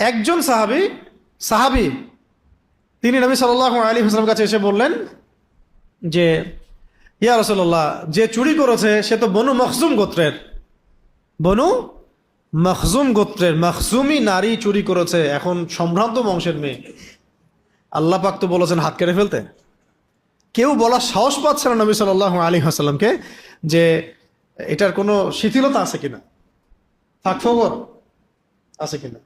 একজন সাহাবী তিনি নবী সাল্লাল্লাহু আলাইহি ওয়াসাল্লামের কাছে এসে বললেন যে, ইয়া রাসূলুল্লাহ, যে চুরি করেছে সে তো বনু মখজুম গোত্রের, মখজুমি নারী চুরি করেছে, এখন সম্ভ্রান্ত বংশের মেয়ে। আল্লাহ পাক তো বলেছেন হাত কেটে ফেলতে। কেউ বলার সাহস পাচ্ছে না নবী সাল্লাল্লাহু আলাইহি ওয়াসাল্লামকে যে এটার কোনো শিথিলতা আছে কিনা, ফাঁকফোকর আছে কিনা।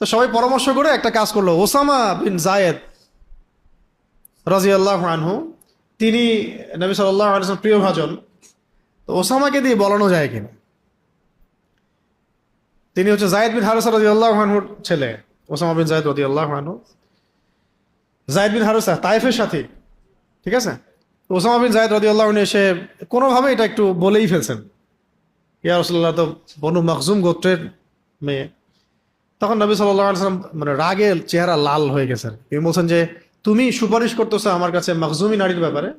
তো সবাই পরামর্শ করে একটা কাজ করলো। ওসামা বিন জায়েদ রাদিয়াল্লাহু আনহু, তিনি নবী সাল্লাল্লাহু আলাইহি ওয়াসাল্লাম প্রিয় ভাজন, তো ওসামাকে দিয়ে বলানো যায় কিনা। তিনি হচ্ছে জায়েদ বিন হারেসা রাদিয়াল্লাহু আনহুর ছেলে। ওসামা বিন জায়েদ রাদিয়াল্লাহু আনহু, জায়েদ বিন হারেসা তায়েফের সাথী, ঠিক আছে। ওসামা বিন জায়েদ রাদিয়াল্লাহু আনহু এসে কোনোভাবে এটা একটু বলেই ফেলছেন, ইয়া রাসূলুল্লাহ তো বনু মখজুম গোত্রের মেয়ে। তখন নবী সাল্লাল্লাহু আলাইহি ওয়াসাল্লাম মানে রাগে চেহারা লাল হয়ে গেছেন। তিনি বলছেন যে, তুমি সুপারিশ করতেছো আমার কাছে মখজুমি নারীর ব্যাপারে?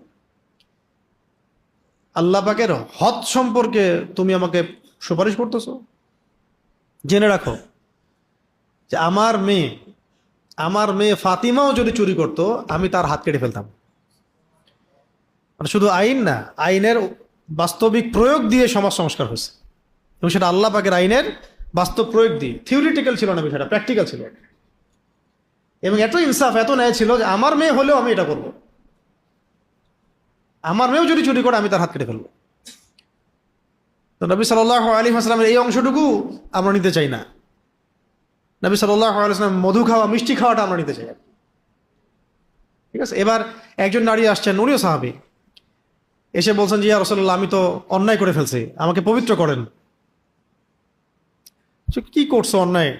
আল্লাহ পাকের হদ সম্পর্কে তুমি আমাকে সুপারিশ করতেছো? জেনে রাখো যে আমার মেয়ে ফাতিমাও যদি চুরি করতো আমি তার হাত কেটে ফেলতাম। মানে শুধু আইন না, আইনের বাস্তবিক প্রয়োগ দিয়ে সমাজ সংস্কার হয়েছে, এবং সেটা আল্লাহ পাকের আইনের বাস্তব প্রয়োগ দিয়ে, থিওরিটিক্যাল ছিল না বিষয়টা, প্র্যাকটিক্যাল ছিল। এবং এত ইনসাফ, এত ন্যায় ছিল যে আমার মেয়ে হলেও আমি এটা করব, আমার মেয়েও যদি চুরি করে আমি তার হাত কেটে ফেলবো। তো নবী সাল্লাল্লাহু আলাইহি ওয়াসাল্লামের এই অংশটুকু আমরা নিতে চাই না। নবী সাল্লাল্লাহু আলাইহি ওয়াসাল্লাম মধু খাওয়া, মিষ্টি খাওয়াটা আমরা নিতে চাই, ঠিক আছে। এবার একজন নারী আসছেন, উনিও সাহাবী, এসে বলছেন যে, ইয়া রাসূলুল্লাহ, আমি তো অন্যায় করে ফেলছি, আমাকে পবিত্র করেন। কি করছো অন্যায়?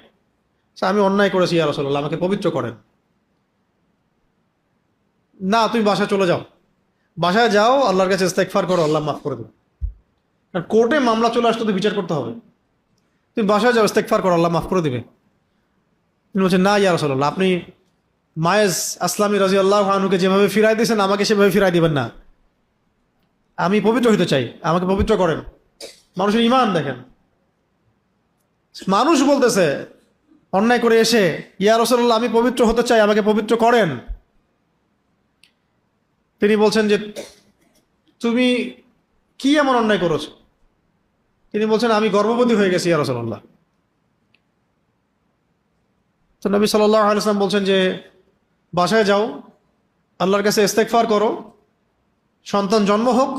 আমি অন্যায় করেছি ইয়া রাসূলুল্লাহ, আমাকে পবিত্র করেন। না, তুমি বাসায় চলে যাও, বাসায় যাও, আল্লাহর কাছে ইস্তেগফার করো, আল্লাহ মাফ করে দেবে। কারণ কোর্টে মামলা চলে আসলে তো বিচার করতে হবে। তুমি বাসায় যাও, ইস্তেগফার করো, আল্লাহ মাফ করে দিবে। তিনি বলছেন, না ইয়া রাসূলুল্লাহ, আপনি মায়েজ আসলামী রাদিয়াল্লাহু আনহুকে যেভাবে ফিরাই দিয়েছেন আমাকে সেভাবে ফিরাই দিবেন না। আমি পবিত্র হইতে চাই, আমাকে পবিত্র করেন। মানুষের ঈমান দেখেন, মানুষ বলতেছে অন্যায় করে এসে, ইয়া রাসূলুল্লাহ, আমি পবিত্র হতে চাই, আমাকে পবিত্র করেন। তিনি বলছেন যে, তুমি কি এমন অন্যায় করেছো? তিনি বলছেন, আমি গর্ভবতী হয়ে গেছি ইয়া রাসূলুল্লাহ। তো নবী সাল্লাল্লাহু আলাইহি ওয়াসাল্লাম বলছেন যে, বাসায় যাও, আল্লাহর কাছে ইস্তেগফার করো, সন্তান জন্ম হোক,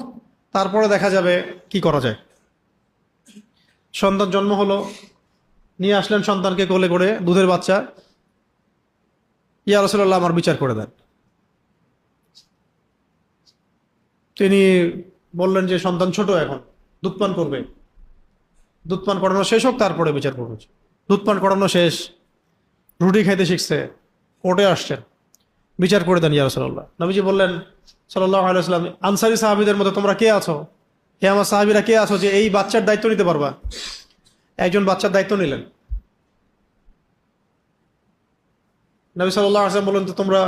তারপরে দেখা যাবে কি করা যায়। সন্তান জন্ম হলো, নিয়ে আসলেন সন্তানকে কোলে করে, দুধের বাচ্চা। ইয়া রাসূলুল্লাহ, আমার বিচার করে দেন। তিনি বললেন যে, সন্তান ছোট, এখন দুধ পান করবে, দুধ পান করানো শেষ হোক, তারপরে বিচার করবে। দুধ পান করানো শেষ, রুটি খাইতে শিখছে, কোর্টে আসছেন, বিচার করে দেন ইয়া রাসূলুল্লাহ। নবীজি বললেন সাল্লাল্লাহু আলাইহি ওয়াসাল্লাম, আনসারী সাহাবীদের মধ্যে তোমরা কে আছো, হে আমার সাহাবীরা কে আছো যে এই বাচ্চার দায়িত্ব নিতে পারবা? একজন বাচ্চার দায়িত্ব নিলেন। নবী সাল্লাল্লাহু আলাইহি ওয়াসাল্লাম বললেন, তো তোমরা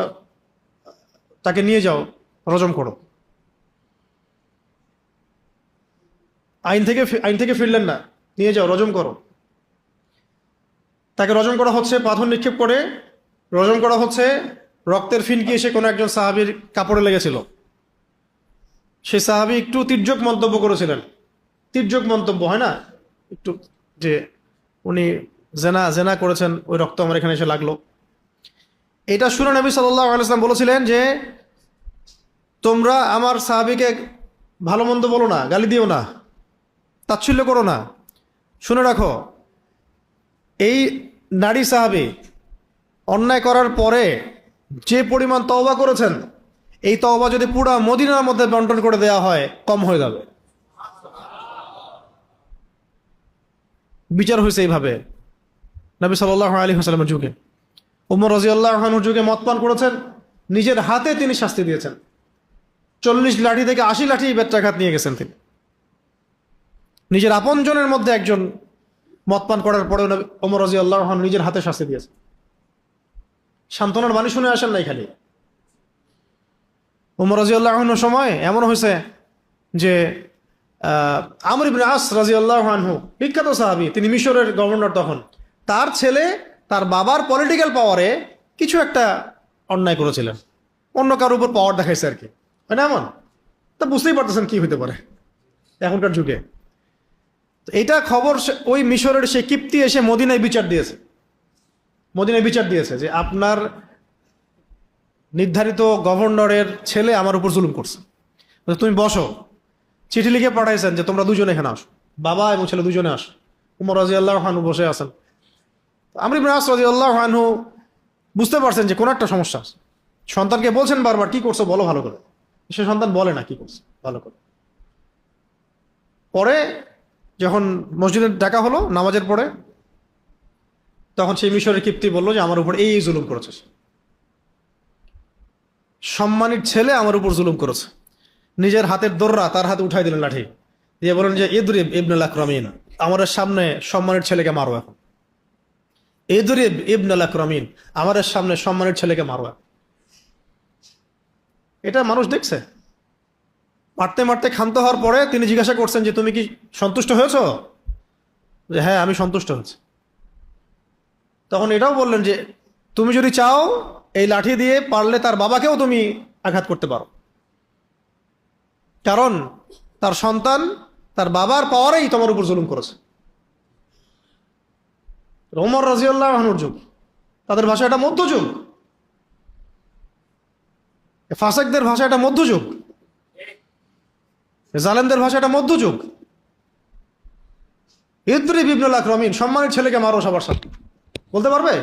তাকে নিয়ে যাও, রজম করো। আইন থেকে ফিরলেন না, নিয়ে যাও, রজম করো। তাকে রজম করা হচ্ছে, পাথর নিক্ষেপ করে রজম করা হচ্ছে। রক্তের ফিনকি এসে কোনো একজন সাহাবীর কাপড়ে লেগেছিল। সেই সাহাবী একটু তির্যক মন্তব্য করেছিলেন। তির্যক মন্তব্য হয় না একটু, যে উনি জেনা করেছেন, ওই রক্ত আমার এখানে এসে লাগলো। এটা শুনে নবী সাল্লাল্লাহু আলাইহি ওয়াসাল্লাম বলেছিলেন যে, তোমরা আমার সাহাবীকে ভালো মন্দ বলো না, গালি দিও না, তাচ্ছিল্য করো না। শুনে রাখো, এই নারী সাহাবী অন্যায় করার পরে যে পরিমাণ তওবা করেছেন, এই তওবা যদি পুরো মদিনার মধ্যে বন্টন করে দেওয়া হয়, কম হয়ে যাবে। বিচার হয়েছে এইভাবে নবী সাল্লাল্লাহু আলাইহি ওয়াসাল্লামের যুগে। ওমর রাদিয়াল্লাহু আনহুর যুগে মদ পান করেছেন, নিজের হাতে তিনি শাস্তি দিয়েছেন। 40 লাঠি থেকে 80 লাঠি বেত্রাঘাত নিয়ে গেছেন তিনি। নিজের আপনজনের মধ্যে একজন মদ পান করার পরে ওমর রাদিয়াল্লাহু আনহু নিজের হাতে শাস্তি দিয়েছেন। সান্ত্বনার বাণী শুনে আসেন নাই খালি। ওমর রাদিয়াল্লাহু আনহুর সময় এমন হয়েছে যে, আমর ইবনে আস রাদিয়াল্লাহু আনহু, বিখ্যাত সাহাবী, তিনি মিশরের গভর্নর তখন, তার ছেলে তার বাবার পলিটিক্যাল পাওয়ারে কিছু একটা অন্যায় করেছিলেন, অন্য কারোর উপর পাওয়ার দেখাইছে আর কি, হয় না এমন? তা বুঝতেই পারতেছেন কি হইতে পারে এখনকার যুগে। এইটা খবর ওই মিশরের সেই কিপ্তি এসে মদিনায় বিচার দিয়েছে, মদিনায় বিচার দিয়েছে যে আপনার নির্ধারিত গভর্নরের ছেলে আমার উপর জুলুম করছে, তুমি বসো। চিঠি লিখে পাঠাইছেন যে তোমরা দুজনে এখানে আসো, বাবা এবং ছেলে দুজনে আসো। উমর রাদিয়াল্লাহু আনহু বসে আছেন, আমর ইবনে আস রাদিয়াল্লাহু আনহু বুঝতে পারছেন যে কোনো একটা সমস্যা আছে। সন্তানকে বলছেন বারবার কি করছো বলো ভালো করে, সে সন্তান বলে না কি করছে ভালো করে। পরে যখন মসজিদে ডাকা হলো নামাজের পরে, তখন সেই মিশরের কিপ্তি বললো যে আমার উপর এই জুলুম করেছে, সম্মানিত ছেলে আমার উপর জুলুম করেছে। নিজের হাতের দোররা তার হাতে উঠাই দিলেন লাঠি দিয়ে, বলেন যে ইদরিব ইবনুল আকরামিন, আমাদের সামনে সম্মানের ছেলেকে মারো এখন। ইদরিব ইবনুল আকরামিন, আমাদের সামনে সম্মানের ছেলেকে মারো এখন। এটা মানুষ দেখছে। মারতে মারতে ক্ষান্ত হওয়ার পরে তিনি জিজ্ঞাসা করছেন যে তুমি কি সন্তুষ্ট হয়েছ? যে হ্যাঁ আমি সন্তুষ্ট হয়েছি। তখন এটাও বললেন যে তুমি যদি চাও এই লাঠি দিয়ে পারলে তার বাবাকেও তুমি আঘাত করতে পারো, কারণ তার সন্তান তার বাবার পাওয়ারেই তোমার উপর জুলুম করেছে। ওমর রাদিয়াল্লাহু আনহুর যুগ, তাদের ভাষা এটা মধ্যযুগ, ফাসেকদের ভাষা এটা মধ্যযুগ, জালেমদের ভাষা এটা মধ্যযুগ। ইদরিব ইবনুল আকরামিন, সম্মানের ছেলেকে মারো সবার সাথে, বলতে পারবে?